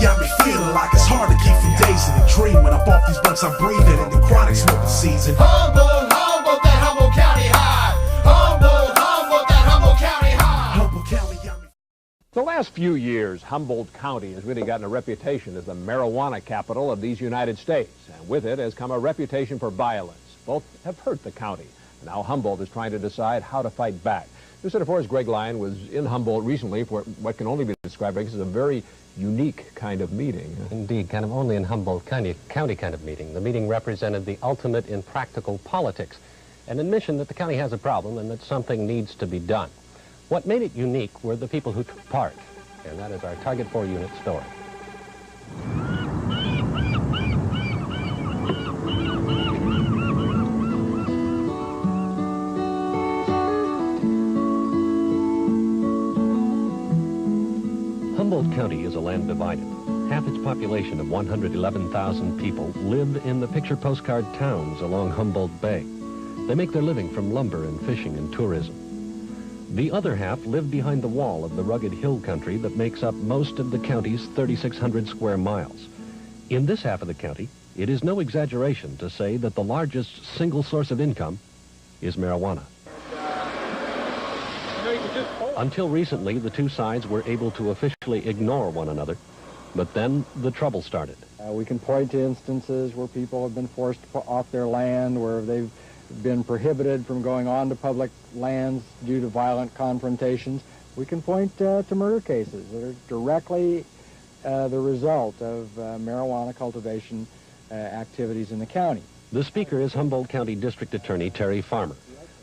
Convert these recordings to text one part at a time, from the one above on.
got me feeling like it's hard to keep from dazing and dreaming. Up off these blunts I'm breathing in the chronic smoking season. Humboldt, Humboldt, that Humboldt County high. Humboldt, Humboldt, that Humboldt County high. Humboldt County got me. The last few years, Humboldt County has really gotten a reputation as the marijuana capital of these United States. And with it has come a reputation for violence. Both have hurt the county. Now Humboldt is trying to decide how to fight back. News Center 4's Greg Lyon was in Humboldt recently for what can only be described as a very unique kind of meeting. Indeed, kind of only in Humboldt County kind of meeting. The meeting represented the ultimate in practical politics, an admission that the county has a problem and that something needs to be done. What made it unique were the people who took part, and that is our Target 4 unit story. Humboldt County is a land divided. Half its population of 111,000 people live in the picture postcard towns along Humboldt Bay. They make their living from lumber and fishing and tourism. The other half live behind the wall of the rugged hill country that makes up most of the county's 3,600 square miles. In this half of the county, it is no exaggeration to say that the largest single source of income is marijuana. Until recently, the two sides were able to officially ignore one another, but then the trouble started. We can point to instances where people have been forced off their land, where they've been prohibited from going on to public lands due to violent confrontations. We can point to murder cases that are directly the result of marijuana cultivation activities in the county. The speaker is Humboldt County District Attorney Terry Farmer.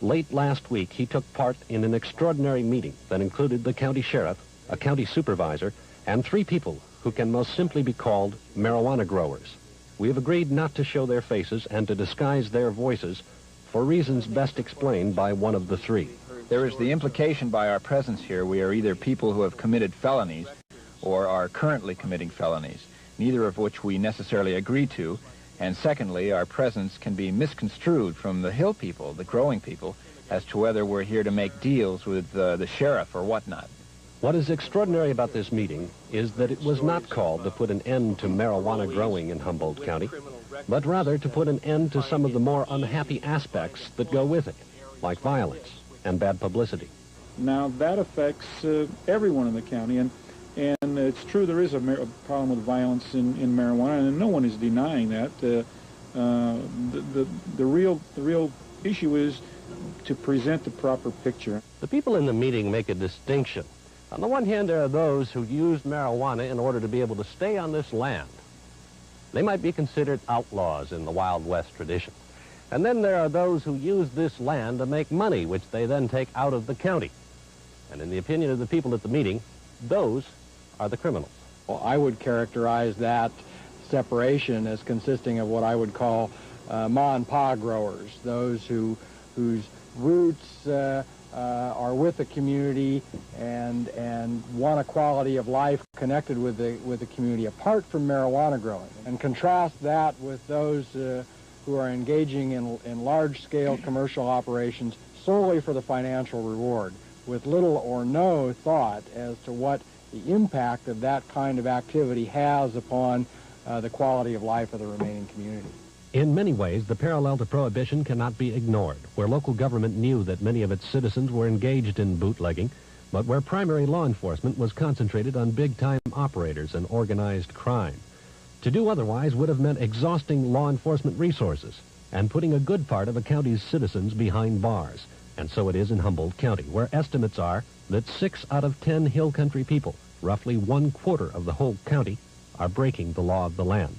Late last week, he took part in an extraordinary meeting that included the county sheriff, a county supervisor, and 3 people who can most simply be called marijuana growers. We have agreed not to show their faces and to disguise their voices for reasons best explained by one of the 3. There is the implication by our presence here we are either people who have committed felonies or are currently committing felonies, neither of which we necessarily agree to. And secondly, our presence can be misconstrued from the hill people, the growing people, as to whether we're here to make deals with the sheriff or whatnot. What is extraordinary about this meeting is that it was not called to put an end to marijuana growing in Humboldt County, but rather to put an end to some of the more unhappy aspects that go with it, like violence and bad publicity. Now, that affects everyone in the county, and it's true there is a problem with violence in marijuana, and no one is denying that. The real issue is to present the proper picture. The people in the meeting make a distinction. On the one hand, there are those who use marijuana in order to be able to stay on this land. They might be considered outlaws in the Wild West tradition. And then there are those who use this land to make money, which they then take out of the county. And in the opinion of the people at the meeting, those are the criminals. Well, I would characterize that separation as consisting of what I would call ma and pa growers, those whose roots are with the community and want a quality of life connected with the community apart from marijuana growing. And contrast that with those who are engaging in large-scale commercial operations solely for the financial reward, with little or no thought as to what the impact of that kind of activity has upon the quality of life of the remaining community. In many ways, the parallel to prohibition cannot be ignored, where local government knew that many of its citizens were engaged in bootlegging, but where primary law enforcement was concentrated on big-time operators and organized crime. To do otherwise would have meant exhausting law enforcement resources and putting a good part of a county's citizens behind bars. And so it is in Humboldt County, where estimates are that 6 out of 10 hill country people, roughly 1/4 of the whole county, are breaking the law of the land.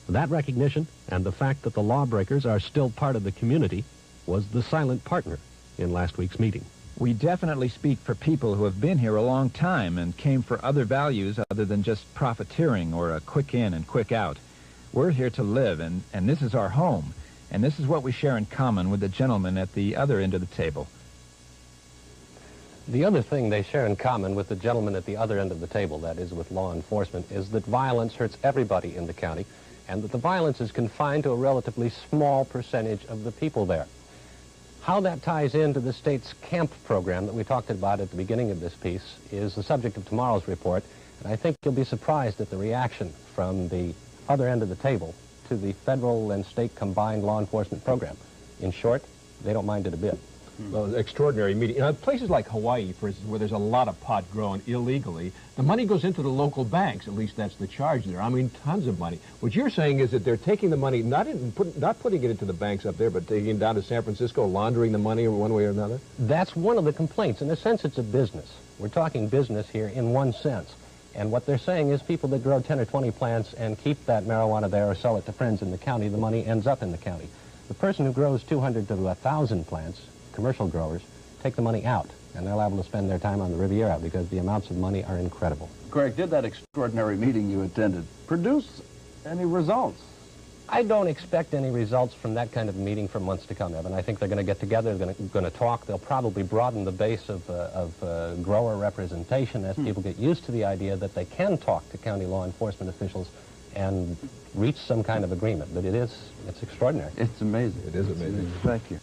That recognition and the fact that the lawbreakers are still part of the community was the silent partner in last week's meeting. We definitely speak for people who have been here a long time and came for other values other than just profiteering or a quick in and quick out. We're here to live, and this is our home, and this is what we share in common with the gentleman at the other end of the table. The other thing they share in common with the gentleman at the other end of the table, that is with law enforcement, is that violence hurts everybody in the county, and that the violence is confined to a relatively small percentage of the people there. How that ties into the state's camp program that we talked about at the beginning of this piece is the subject of tomorrow's report, and I think you'll be surprised at the reaction from the other end of the table to the federal and state combined law enforcement program. In short, they don't mind it a bit. Well, extraordinary meeting. You know, places like Hawaii, for instance, where there's a lot of pot grown illegally, the money goes into the local banks. At least that's the charge there. I mean, tons of money. What you're saying is that they're taking the money, not putting it into the banks up there, but taking it down to San Francisco, laundering the money one way or another? That's one of the complaints. In a sense, it's a business. We're talking business here in one sense. And what they're saying is people that grow 10 or 20 plants and keep that marijuana there or sell it to friends in the county, the money ends up in the county. The person who grows 200 to 1,000 plants, commercial growers, take the money out, and they're liable to spend their time on the Riviera because the amounts of money are incredible. Greg, did that extraordinary meeting you attended produce any results? I don't expect any results from that kind of meeting for months to come, Evan. I think they're going to get together, they're going to talk. They'll probably broaden the base of grower representation as people get used to the idea that they can talk to county law enforcement officials and reach some kind of agreement. But it's extraordinary. It's amazing. It is amazing. Thank you.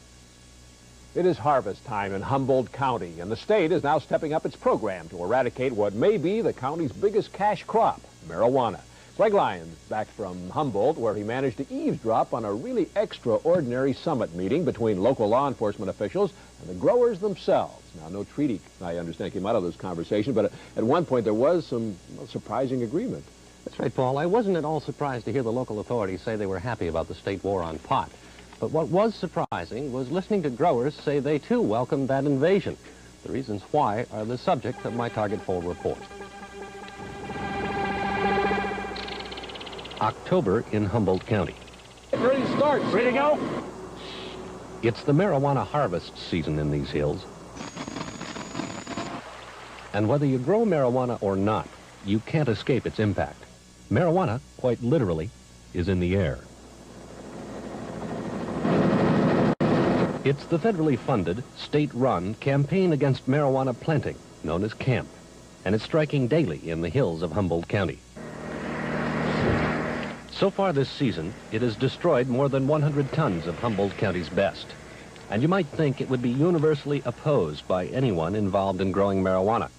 It is harvest time in Humboldt County, and the state is now stepping up its program to eradicate what may be the county's biggest cash crop, marijuana. Greg Lyons back from Humboldt, where he managed to eavesdrop on a really extraordinary summit meeting between local law enforcement officials and the growers themselves. Now, no treaty, I understand, came out of those conversations, but at one point there was some surprising agreement. That's right, Paul. I wasn't at all surprised to hear the local authorities say they were happy about the state war on pot. But what was surprising was listening to growers say they too welcomed that invasion. The reasons why are the subject of my Target Poll report. October in Humboldt County. Ready to start. Ready to go? It's the marijuana harvest season in these hills. And whether you grow marijuana or not, you can't escape its impact. Marijuana, quite literally, is in the air. It's the federally funded, state-run campaign against marijuana planting, known as CAMP, and it's striking daily in the hills of Humboldt County. So far this season, it has destroyed more than 100 tons of Humboldt County's best. And you might think it would be universally opposed by anyone involved in growing marijuana.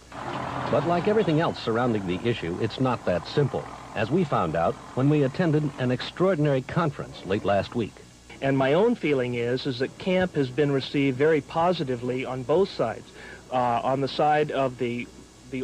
But like everything else surrounding the issue, it's not that simple, as we found out when we attended an extraordinary conference late last week. And my own feeling is that CAMP has been received very positively on both sides. On the side of the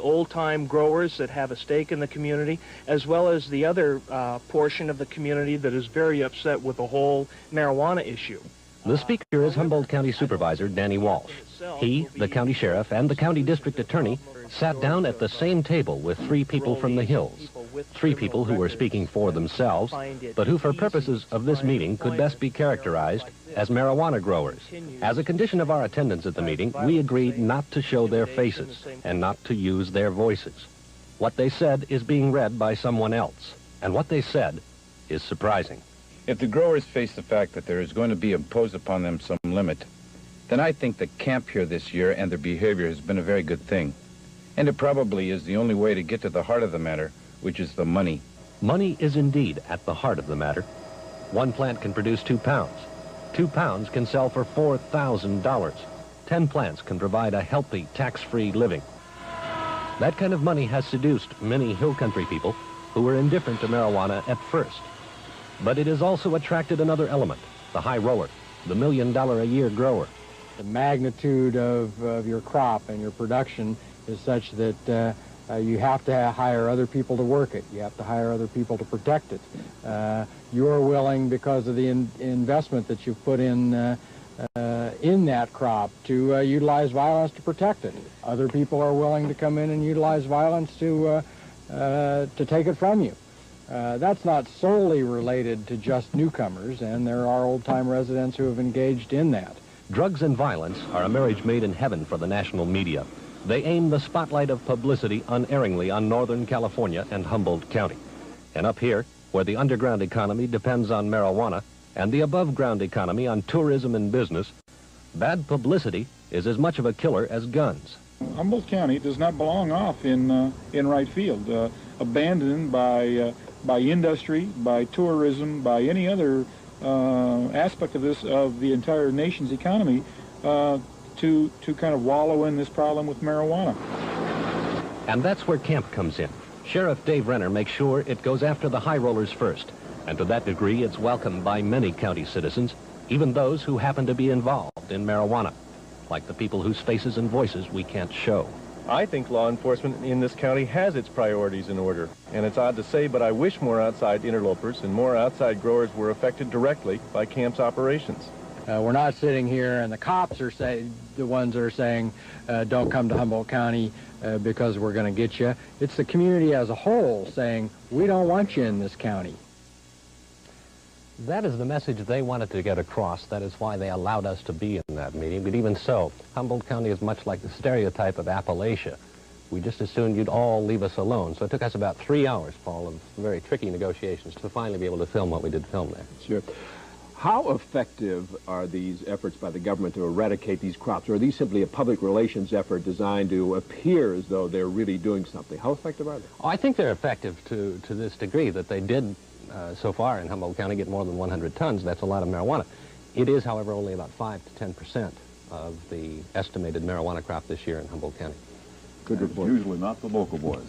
old-time growers that have a stake in the community, as well as the other portion of the community that is very upset with the whole marijuana issue. The speaker is Humboldt County Supervisor Danny Walsh. He, the county sheriff, and the county district attorney sat down at the same table with three people from the hills. Three people who were speaking for themselves, but who for purposes of this meeting could best be characterized as marijuana growers. As a condition of our attendance at the meeting, we agreed not to show their faces and not to use their voices. What they said is being read by someone else, and what they said is surprising. If the growers face the fact that there is going to be imposed upon them some limit, then I think the camp here this year and their behavior has been a very good thing. And it probably is the only way to get to the heart of the matter, which is the money. Money is indeed at the heart of the matter. One plant can produce 2 pounds. 2 pounds can sell for $4,000. 10 plants can provide a healthy, tax-free living. That kind of money has seduced many hill country people who were indifferent to marijuana at first. But it has also attracted another element, the high roller, the $1 million a year grower. The magnitude of your crop and your production is such that you have to hire other people to work it. You have to hire other people to protect it. You're willing, because of the investment that you've put in that crop, to utilize violence to protect it. Other people are willing to come in and utilize violence to take it from you. That's not solely related to just newcomers, and there are old-time residents who have engaged in that. Drugs and violence are a marriage made in heaven for the national media. They aim the spotlight of publicity unerringly on Northern California and Humboldt County. And up here, where the underground economy depends on marijuana and the above-ground economy on tourism and business, bad publicity is as much of a killer as guns. Humboldt County does not belong off in right field, abandoned by industry, by tourism, by any other aspect of the entire nation's economy. to kind of wallow in this problem with marijuana. And that's where camp comes in. Sheriff Dave Renner makes sure it goes after the high rollers first. And to that degree, it's welcomed by many county citizens, even those who happen to be involved in marijuana, like the people whose faces and voices we can't show. I think law enforcement in this county has its priorities in order. And it's odd to say, but I wish more outside interlopers and more outside growers were affected directly by camp's operations. We're not sitting here and the cops are the ones that are saying, don't come to Humboldt County because we're going to get you. It's the community as a whole saying, we don't want you in this county. That is the message they wanted to get across. That is why they allowed us to be in that meeting. But even so, Humboldt County is much like the stereotype of Appalachia. We just assumed you'd all leave us alone. So it took us about 3 hours, Paul, of very tricky negotiations to finally be able to film what we did film there. Sure. How effective are these efforts by the government to eradicate these crops? Or are these simply a public relations effort designed to appear as though they're really doing something? How effective are they? Oh, I think they're effective to this degree that they did so far in Humboldt County get more than 100 tons. That's a lot of marijuana. It is, however, only about 5 to 10% of the estimated marijuana crop this year in Humboldt County. Good report. Usually not the local boys.